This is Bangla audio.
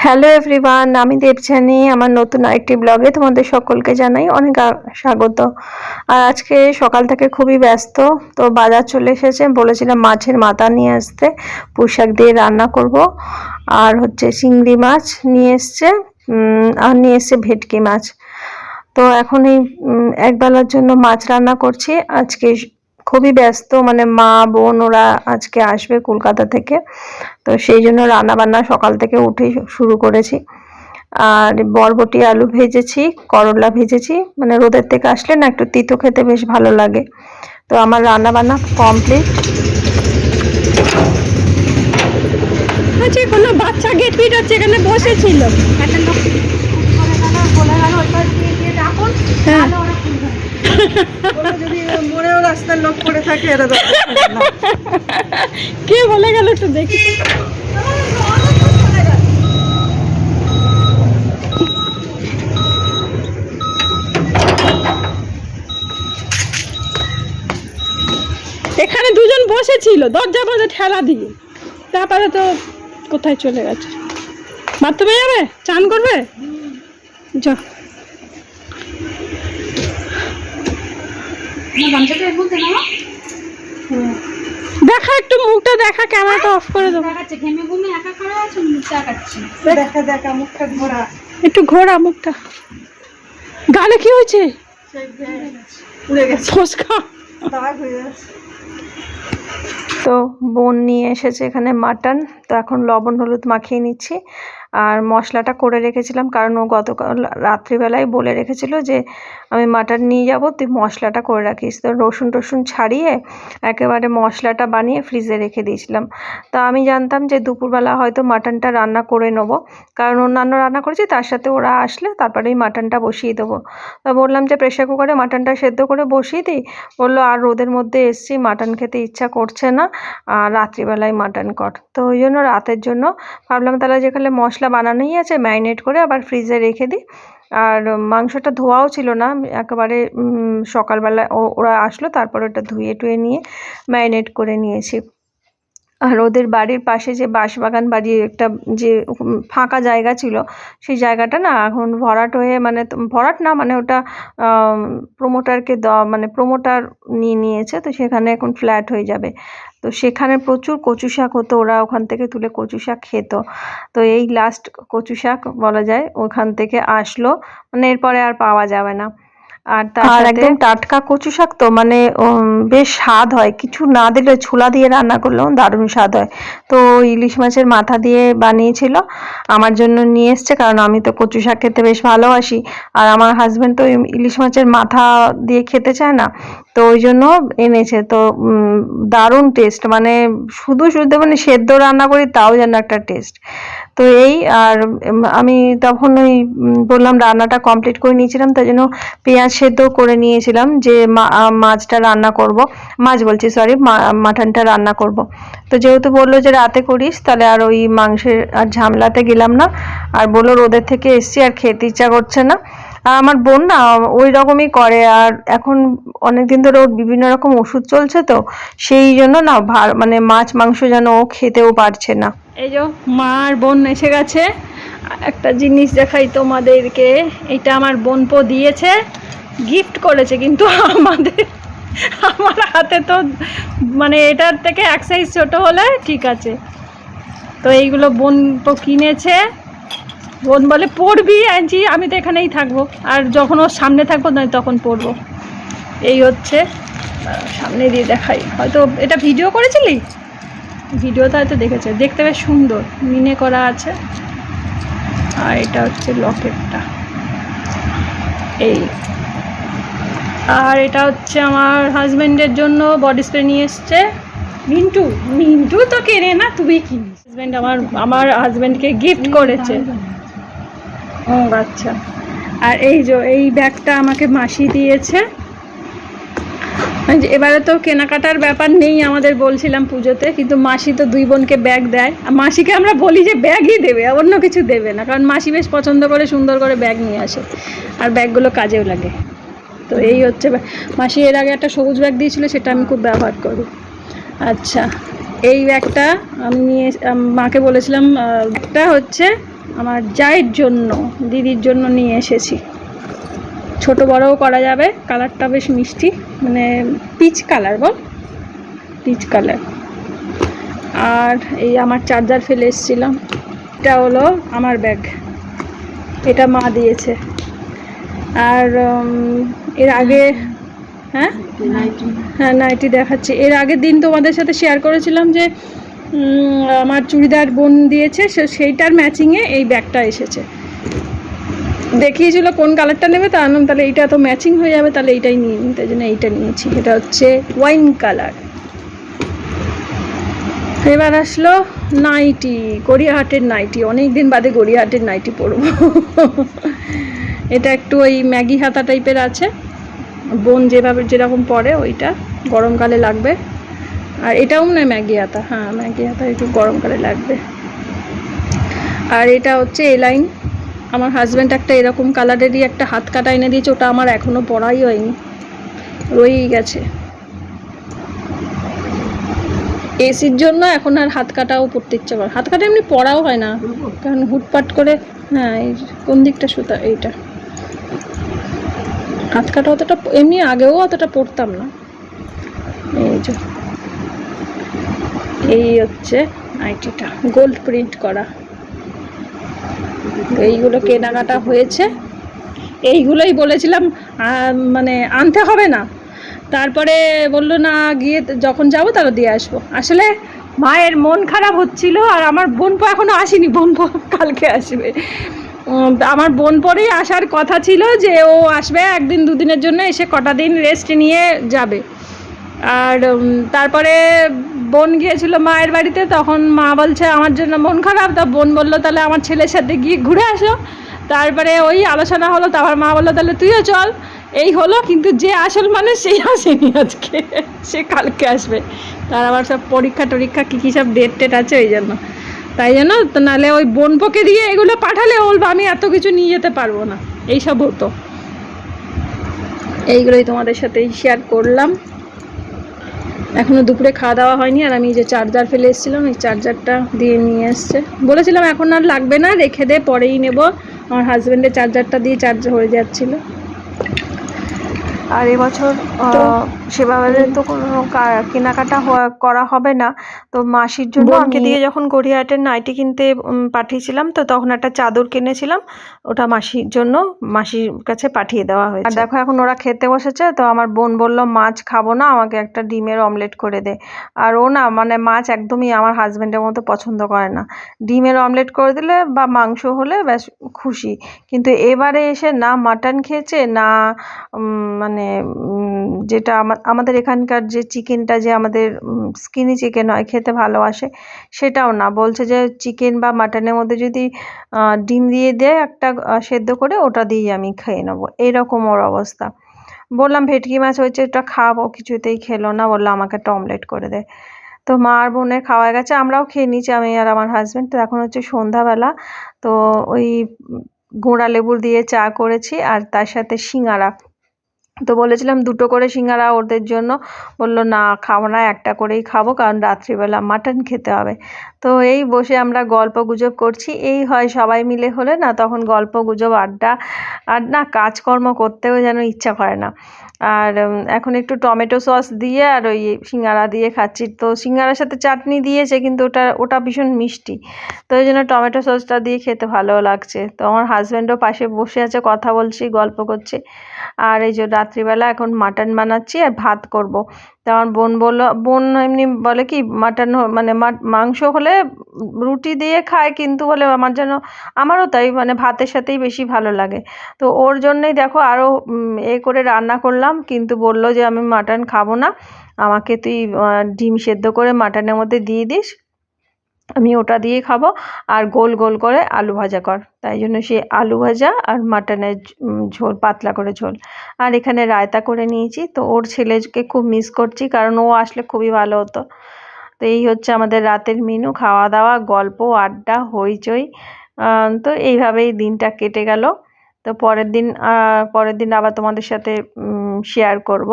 হ্যালো এভরিওয়ান, আমি দেবযানী। আমার নতুন আরেকটি ব্লগে তোমাদের সকলকে জানাই অনেক স্বাগত। আর আজকে সকাল থেকে খুবই ব্যস্ত, তো বাজার চলে এসেছে। বলেছিলাম মাছের মাথা নিয়ে আসতে, পুঁইশাক দিয়ে রান্না করব। আর হচ্ছে চিংড়ি মাছ নিয়ে এসছে, আর নিয়ে এসছে ভেটকি মাছ। তো এখন এই একবেলার জন্য মাছ রান্না করছি। আজকে খুবই ব্যস্ত, মানে মা বোন ওরা আজকে আসবে কলকাতা থেকে, তো সেই জন্য রান্না বান্না সকাল থেকে উঠেই শুরু করেছি। আর বরবটি আলু ভেজেছি, করলা ভেজেছি, মানে রোদের থেকে আসলে না একটু তিতো খেতে বেশ ভালো লাগে। তো আমার রান্না বান্না কমপ্লিট। আচ্ছা, কোনো বাচ্চা গেট পিট হচ্ছে, এখানে বসেছিল। যদি মনেও রাস্তার লোক পড়ে থাকে, এরা কে বলে গেল একটু দেখি। এখানে দুজন বসেছিল দরজা বাজে ঠেলা দিয়ে, তারপরে তো কোথায় চলে গেছে। বাথরুমে যাবে, চান করবে, যা। দেখা একটু মুখটা দেখা, ক্যামেরাটা অফ করে দেবো। একটু ঘোরা মুখটা। গালে কি হয়েছে? ফসকা। তো বোন নিয়ে এসেছে এখানে মাটন, তো এখন লবণ হলুদ মাখিয়ে নিচ্ছি। আর মশলাটা করে রেখেছিলাম, কারণ ও গতকাল রাত্রিবেলায় বলে রেখেছিল যে আমি মাটন নিয়ে যাব, তুই মশলাটা করে রাখিস। তো রসুন টসুন ছাড়িয়ে একেবারে মশলাটা বানিয়ে ফ্রিজে রেখে দিয়েছিলাম। তা আমি জানতাম যে দুপুরবেলা হয়তো মাটনটা রান্না করে নেবো, কারণ অন্যান্য রান্না করেছি, তার সাথে ওরা আসলে তারপরেই মাটনটা বসিয়ে দেবো। তা বললাম যে প্রেশার কুকারে মাটনটা সেদ্ধ করে বসিয়ে দিই। বললো আর রোদের মধ্যে এসছি, মাটন খেতে ইচ্ছা করছে না, আর রাত্রিবেলায় মাটন কর। তো ওই জন্য রাতের জন্য ভাবলাম তাহলে যেখানে মশলা বানানোই আছে, ম্যারিনেট করে আবার ফ্রিজে রেখে দিই। আর মাংসটা ধোয়াও ছিল না, একেবারে সকালবেলা ওরা আসলো, তারপর ওটা ধুয়ে টুয়ে নিয়ে ম্যারিনেট করে নিয়েছি। আর ওদের বাড়ির পাশে যে বাঁশবাগান বাড়ির একটা যে ফাঁকা জায়গা ছিল, সেই জায়গাটা না এখন ভরাট হয়ে, মানে ভরাট না, মানে ওটা প্রমোটারকে দেওয়া, মানে প্রমোটার নিয়ে নিয়েছে, তো সেখানে এখন ফ্ল্যাট হয়ে যাবে। তো সেখানে প্রচুর কচু শাক হতো, ওরা ওখান থেকে তুলে কচু শাক খেত। তো এই লাস্ট কচু শাক বলা যায় ওখান থেকে আসলো, মানে এরপরে আর পাওয়া যাবে না। আর তার একদম টাটকা কচু শাক, তো মানে বেশ স্বাদ হয়, কিছু না দিলে ছোলা দিয়ে রান্না করলেও দারুণ স্বাদ হয়। তো ইলিশ মাছের মাথা দিয়ে বানিয়েছিল, আমার জন্য নিয়ে এসছে, কারণ আমি তো কচু শাক খেতে বেশ ভালোবাসি। আর আমার হাজব্যান্ড তো ইলিশ মাছের মাথা দিয়ে খেতে চায় না, তো ওই জন্য এনেছে। তো দারুণ টেস্ট, মানে শুধু শুধু মানে সেদ্ধ রান্না করি তাও যেন একটা টেস্ট। তো এই, আর আমি তখন ওই বললাম রান্নাটা কমপ্লিট করে নিয়েছিলাম, তাই জন্য পেঁয়াজ সেদ্ধ করে নিয়েছিলাম যে মাছটা রান্না করব, মাছ বলছি সরি, মাটনটা রান্না করব। তো যেহেতু বললো যে রাতে করিস, তাহলে আর ওই মাংসের আর ঝামেলাতে গেলাম না। আর বললো রোদের থেকে এসছি আর খেতে ইচ্ছা করছে না। আর আমার বোন না ওই রকমই করে, আর এখন অনেকদিন ধরে ওর বিভিন্ন রকম ওষুধ চলছে, তো সেই জন্য না মানে মাছ মাংস যেন ও খেতেও পারছে না। এই যে মা আর বোন এসে গেছে। একটা জিনিস দেখাই তোমাদেরকে, এটা আমার বোনপো দিয়েছে, গিফট করেছে, কিন্তু আমার হাতে তো মানে এটার থেকে এক সাইজ ছোটো হলে ঠিক আছে। তো এইগুলো বোনপো কিনেছে, বোন বলে পড়বি আনছি, আমি তো এখানেই থাকবো, আর যখন ওর সামনে থাকবো নয় তখন পড়বো। এই হচ্ছে, সামনে দিয়ে দেখাই, হয়তো এটা ভিডিও করেছিলি, ভিডিওতে হয়তো দেখেছে, দেখতে বেশ সুন্দর মিনে করা আছে। আর এটা হচ্ছে লকেটটা, এই। আর এটা হচ্ছে আমার হাজব্যান্ডের জন্য বডি স্প্রে নিয়ে এসছে। মিন্টু মিন্টু তো কেনে না, তুমি কিনিস। হাজব্যান্ড আমার হাজব্যান্ডকে গিফট করেছে। ও আচ্ছা। আর এই যে এই ব্যাগটা আমাকে মাসি দিয়েছে। এবারে তো কেনাকাটার ব্যাপার নেই আমাদের, বলছিলাম পুজোতে, কিন্তু মাসি তো দুই বোনকে ব্যাগ দেয়। আর মাসিকে আমরা বলি যে ব্যাগই দেবে, অন্য কিছু দেবে না, কারণ মাসি বেশ পছন্দ করে সুন্দর করে ব্যাগ নিয়ে আসে, আর ব্যাগগুলো কাজেও লাগে। তো এই হচ্ছে, মাসি এর আগে একটা সবুজ ব্যাগ দিয়েছিল, সেটা আমি খুব ব্যবহার করি। আচ্ছা, এই ব্যাগটা আমি নিয়ে মাকে বলেছিলাম, একটা হচ্ছে আমার জায়ের জন্য, দিদির জন্য নিয়ে এসেছি। ছোট বড়ও করা যাবে, কালারটা বেশ মিষ্টি, মানে পিচ কালার, বল পিচ কালার। আর এই আমার চার্জার ফেলে এসেছিলাম, এটা হলো আমার ব্যাগ, এটা মা দিয়েছে। আর এর আগে হ্যাঁ নাইটি দেখাচ্ছি। এর আগের দিন তোমাদের সাথে শেয়ার করেছিলাম যে আমার চুড়িদার বোন দিয়েছে, সেইটার ম্যাচিংয়ে এই ব্যাগটা এসেছে। দেখিয়েছিল কোন কালারটা নেবে, তা আনলাম তাহলে এইটা তো ম্যাচিং হয়ে যাবে, তাহলে এইটাই নিয়ে নিই, তাই জন্য এইটা নিয়েছি। এটা হচ্ছে ওয়াইন কালার। এবার আসলো নাইটি, গড়িয়াহাটের নাইটি। অনেক দিন বাদে গড়িয়াহাটের নাইটি পরবো। এটা একটু ওই ম্যাগি হাতা টাইপের আছে, বোন যেরকম পরে ওইটা গরমকালে লাগবে। আর এটাও মনে হয় ম্যাগি হাতা, হ্যাঁ ম্যাগি হাতা একটু গরমকালে লাগবে। আর এটা হচ্ছে এলাইন। আমার হাজব্যান্ড একটা এরকম কালারেরই একটা হাত কাটা এনে দিয়েছে, ওটা আমার এখনও পরাই হয়নি, রয়েই গেছে। এসির জন্য এখন আর হাত কাটাও পরতে ইচ্ছা করে, হাত কাটা এমনি পরাও হয় না, কারণ হুটপাট করে। হ্যাঁ, এই কোন দিকটা সুতা, এইটা হাত কাটা অতটা এমনি আগেও অতটা পরতাম না। এই যে এই হচ্ছে নাইটিটা, গোল্ড প্রিন্ট করা। এইগুলো কেনাকাটা হয়েছে, এইগুলোই বলেছিলাম মানে আনতে হবে না, তারপরে বললো না গিয়ে যখন যাবো তাহলে দিয়ে আসবো। আসলে মায়ের মন খারাপ হচ্ছিল, আর আমার বোনপো এখনো আসেনি, বোনপো কালকে আসবে। আমার বোনপোরই আসার কথা ছিল, যে ও আসবে একদিন দুদিনের জন্য, এসে কটা দিন রেস্ট নিয়ে যাবে। আর তারপরে বোন গিয়েছিল মায়ের বাড়িতে, তখন মা বলছে আমার জন্য মন খারাপ, তা বোন বললো তাহলে আমার ছেলের সাথে গিয়ে ঘুরে আসো। তারপরে ওই আলোচনা হলো, তারপর মা বললো তাহলে তুইও চল। এই হলো, কিন্তু যে আসল মানুষ সেই আসেনি আজকে, সে কালকে আসবে। তার আবার সব পরীক্ষা টরীক্ষা কী সব ডেট টেট আছে, ওই জন্য, তাই জন্য তো। নাহলে ওই বোনপোকে দিয়ে এগুলো পাঠালে বলবো আমি এত কিছু নিয়ে যেতে পারবো না, এইসব হতো। এইগুলোই তোমাদের সাথে শেয়ার করলাম। এখনও দুপুরে খাওয়া দাওয়া হয়নি, আর আমি যে চার্জার ফেলে এসেছিলাম, এই চার্জারটা দিয়ে নিয়ে এসছে। বলেছিলাম এখন আর লাগবে না, রেখে দে, পরেই নেব। আমার হাজব্যান্ডের চার্জারটা দিয়ে চার্জ হয়ে যাচ্ছিলো। আর এবছর সেভাবে তো কোনো কেনাকাটা করা হবে না। তো মাসির জন্য আমাকে দিয়ে যখন গড়িয়াহাটের নাইটি কিনতে পাঠিয়েছিলাম, তো তখন একটা চাদর কিনেছিলাম, ওটা মাসির জন্য মাসির কাছে পাঠিয়ে দেওয়া হয়েছে। আর দেখো এখন ওরা খেতে বসেছে, তো আমার বোন বলল মাছ খাবো না, আমাকে একটা ডিমের অমলেট করে দে। আর ও না মানে মাছ একদমই আমার হাজব্যান্ডের মতো পছন্দ করে না। ডিমের অমলেট করে দিলে বা মাংস হলে ব্যাস খুশি। কিন্তু এবারে এসে না মাটন খেয়েছে, না মানে যেটা আমাদের এখানকার যে চিকেনটা, যে আমাদের স্কিনি চিকেন হয়, খেতে ভালোবাসে, সেটাও না। বলছে যে চিকেন বা মাটনের মধ্যে যদি ডিম দিয়ে দেয় একটা সেদ্ধ করে, ওটা দিয়েই আমি খেয়ে নেবো, এইরকম ওর অবস্থা। বললাম ভেটকি মাছ হয়েছে, এটা খাবো, কিছুতেই খেলো না, বললো আমাকে একটা অমলেট করে দে। তো মা আর বোনের খাওয়া গেছে, আমরাও খেয়ে নিয়েছি, আমি আর আমার হাজব্যান্ড। তো এখন হচ্ছে সন্ধ্যাবেলা, তো ওই গোঁড়া লেবুর দিয়ে চা করেছি, আর তার সাথে সিঙ্গারা। তো বলেছিলাম দুটো করে সিঙ্গারা ওদের জন্য, বললো না খাবো না, একটা করেই খাবো, কারণ রাত্রিবেলা মাটন খেতে হবে। তো এই বসে আমরা গল্প গুজব করছি। এই হয় সবাই মিলে হলে না, তখন গল্প গুজব আড্ডা, আর না কাজকর্ম করতেও যেন ইচ্ছা করে না। আর এখন একটু টমেটো সস দিয়ে আর ওই সিঙ্গারা দিয়ে খাচ্ছি। তো সিঙ্গারার সাথে চাটনি দিয়েছে, কিন্তু ওটা ভীষণ মিষ্টি, তো ওই জন্য টমেটো সসটা দিয়ে খেতে ভালোও লাগছে। তো আমার হাজব্যান্ডও পাশে বসে আছে, কথা বলছি, গল্প করছি। আর এই যে রাত্রিবেলা এখন মাটন বানাচ্ছি আর ভাত করব। তো আমার বোন এমনি বলে কি মাটন মানে মাংস হলে রুটি দিয়ে খায়, কিন্তু বলে আমারও তাই, মানে ভাতের সাথেই বেশি ভালো লাগে। তো ওর জন্যই দেখো আরও করে রান্না করলাম, কিন্তু বলল যে আমি মাটন খাবো না, আমাকে তুই ডিম সেদ্ধ করে মাটনের মধ্যে দিয়ে দিস, আমি ওটা দিয়ে খাবো, আর গোল গোল করে আলু ভাজা কর। তাই জন্য সে আলু ভাজা আর মাটনের ঝোল, পাতলা করে ঝোল, আর এখানে রায়তা করে নিয়েছি। তো ওর ছেলেকে খুব মিস করছি, কারণ ও আসলে খুবই ভালো হতো। তো এই হচ্ছে আমাদের রাতের মেনু, খাওয়া দাওয়া, গল্প, আড্ডা, হইচই। তো এইভাবেই দিনটা কেটে গেল। তো পরের দিন আবার তোমাদের সাথে শেয়ার করব।